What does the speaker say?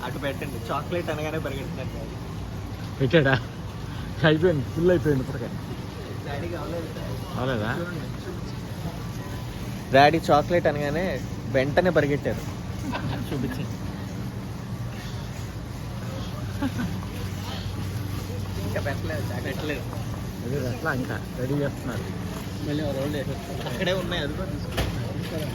అటు పెట్టండి. చాక్లెట్ అనగానే పరిగెడుతున్నారు. పెట్టాడా? అయిపోయింది, ఫుల్ అయిపోయింది ఇప్పటికే. డాడీకి అవలేదా? డాడీ చాక్లెట్ అనగానే వెంటనే పరిగెట్టారు. చూపించండి. ఇంకా పెట్టలేదు. అది అట్లా ఇంకా రెడీ చేస్తున్నారు. మళ్ళీ అక్కడే ఉన్నాయి, అది కూడా తీసుకుంటారు.